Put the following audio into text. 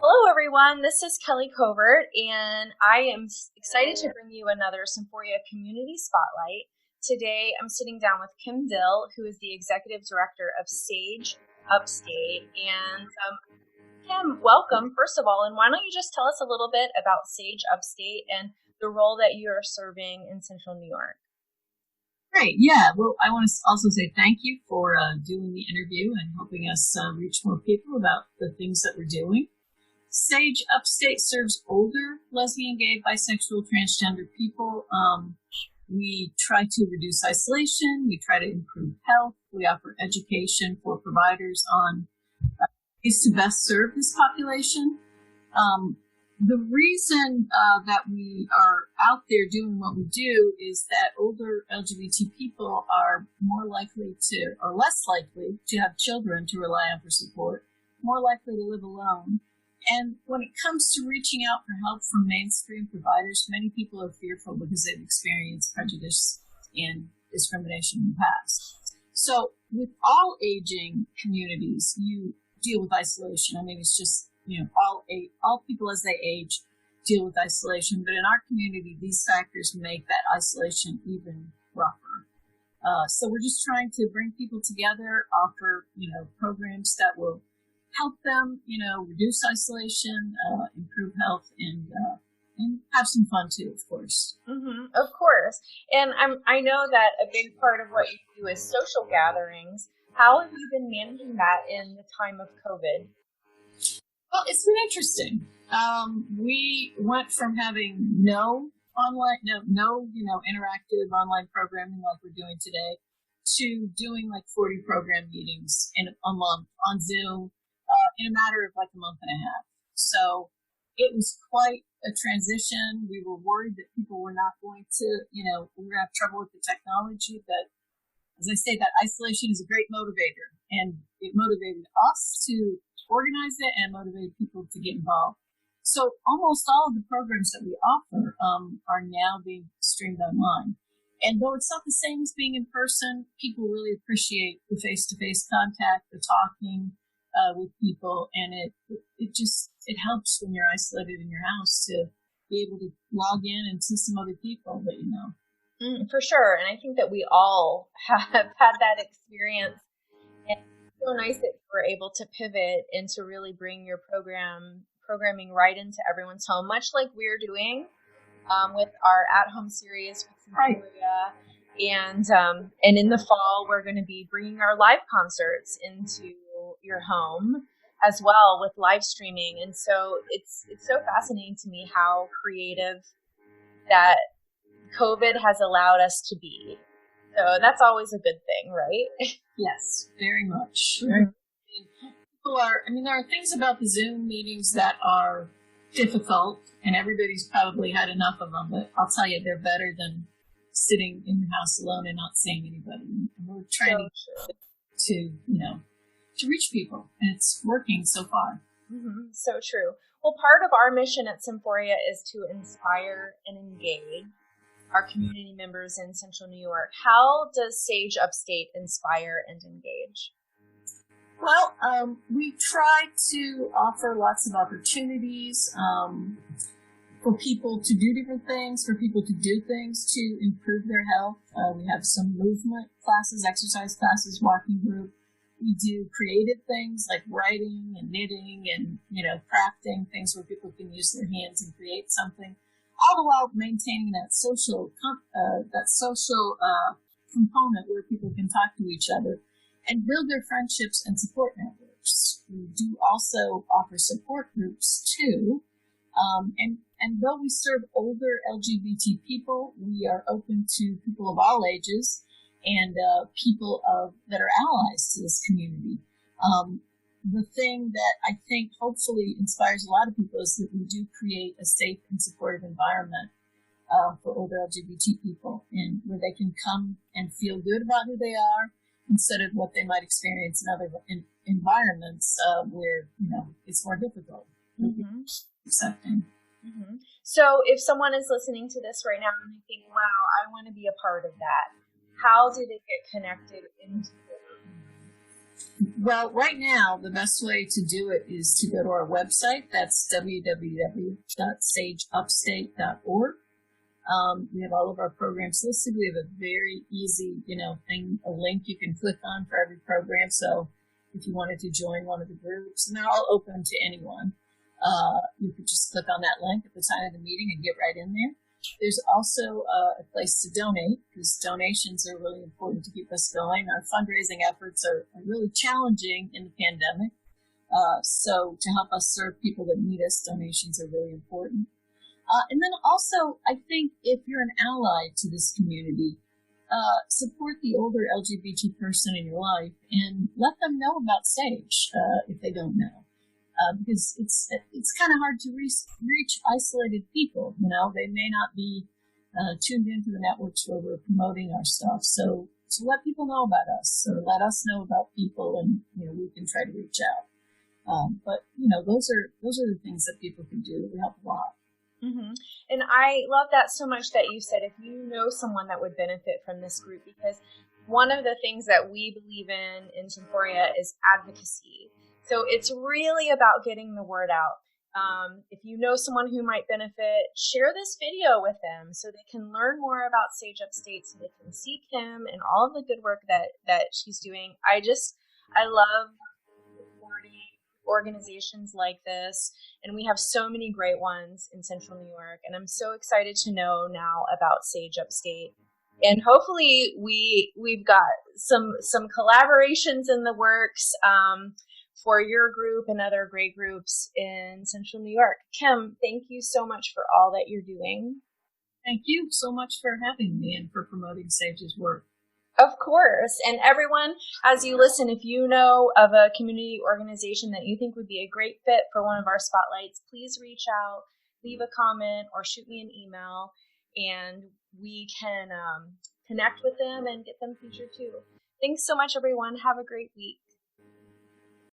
Hello, everyone. This is Kelly Covert, and I am excited to bring you another Symphoria Community Spotlight. Today, I'm sitting down with Kim Dill, who is the Executive Director of Sage Upstate. And Kim, welcome, first of all, and why don't you just tell us a little bit about Sage Upstate and the role that you're serving in Central New York? Great. Yeah. Well, I want to also say thank you for doing the interview and helping us reach more people about the things that we're doing. Sage Upstate serves older lesbian, gay, bisexual, transgender people. We try to reduce isolation. We try to improve health. We offer education for providers on ways to best serve this population. The reason that we are out there doing what we do is that older LGBT people are more likely to, or less likely to have children to rely on for support, more likely to live alone. And when it comes to reaching out for help from mainstream providers, many people are fearful because they've experienced prejudice and discrimination in the past. So with all aging communities, you deal with isolation. I mean, it's just, all people as they age deal with isolation. But in our community, these factors make that isolation even rougher. So we're just trying to bring people together, offer, programs that will help them, reduce isolation, improve health, and have some fun too, of course. Mm-hmm, of course. And I know that a big part of what you do is social gatherings. How have you been managing that in the time of COVID? Well, it's been interesting. We went from having no interactive online programming like we're doing today to doing like 40 program meetings in a month on Zoom in a matter of like a month and a half. So it was quite a transition. We were worried that people were not going to, we were going to have trouble with the technology, but as I say, that isolation is a great motivator, and it motivated us to organize it and motivated people to get involved. So almost all of the programs that we offer are now being streamed online. And though it's not the same as being in person, people really appreciate the face-to-face contact, the talking with people, and it helps when you're isolated in your house to be able to log in and see some other people that you know. For sure. And I think that we all have had that experience. And it's so nice that you were able to pivot and to really bring your programming right into everyone's home, much like we're doing with our at-home series with Symphoria. And in the fall, we're going to be bringing our live concerts into your home as well with live streaming. And so it's so fascinating to me how creative that COVID has allowed us to be. So that's always a good thing, right? Yes, very much. Mm-hmm. There are things about the Zoom meetings that are difficult, and everybody's probably had enough of them, but I'll tell you, they're better than sitting in your house alone and not seeing anybody. And we're trying to reach people, and it's working so far. Mm-hmm. So true. Well, part of our mission at Symphoria is to inspire and engage our community members in Central New York. How does Sage Upstate inspire and engage? Well, we try to offer lots of opportunities for people to do different things, for people to do things to improve their health. We have some movement classes, exercise classes, walking group. We do creative things like writing and knitting and, crafting, things where people can use their hands and create something, all the while maintaining that social component where people can talk to each other and build their friendships and support networks. We do also offer support groups too. And though we serve older LGBT people, we are open to people of all ages and people that are allies to this community. The thing that I think hopefully inspires a lot of people is that we do create a safe and supportive environment for older LGBT people, and where they can come and feel good about who they are instead of what they might experience in other environments where it's more difficult. Mm-hmm. Accepting. Mm-hmm. So if someone is listening to this right now and they think, wow, I want to be a part of that, how do they get connected into it? Well, right now, the best way to do it is to go to our website. That's www.sageupstate.org. We have all of our programs listed. We have a very easy, thing, a link you can click on for every program. So if you wanted to join one of the groups, and they're all open to anyone, you could just click on that link at the time of the meeting and get right in there. There's also a place to donate, because donations are really important to keep us going. Our fundraising efforts are really challenging in the pandemic. So to help us serve people that need us, donations are really important. And then also, I think if you're an ally to this community, support the older LGBT person in your life and let them know about SAGE if they don't know. Because it's kind of hard to reach isolated people. They may not be tuned into the networks where we're promoting our stuff. So to let people know about us, or let us know about people, and we can try to reach out. But those are the things that people can do. It would help a lot. Mm-hmm. And I love that so much that you said if you know someone that would benefit from this group, because one of the things that we believe in Symphoria is advocacy. So it's really about getting the word out. If you know someone who might benefit, share this video with them so they can learn more about Sage Upstate, so they can seek him and all of the good work that she's doing. I love supporting organizations like this, and we have so many great ones in Central New York, and I'm so excited to know now about Sage Upstate. And hopefully we've got some collaborations in the works for your group and other great groups in Central New York. Kim, thank you so much for all that you're doing. Thank you so much for having me and for promoting Sage's work. Of course. And everyone, as you listen, if you know of a community organization that you think would be a great fit for one of our spotlights, please reach out, leave a comment, or shoot me an email, and we can connect with them and get them featured too. Thanks so much, everyone. Have a great week.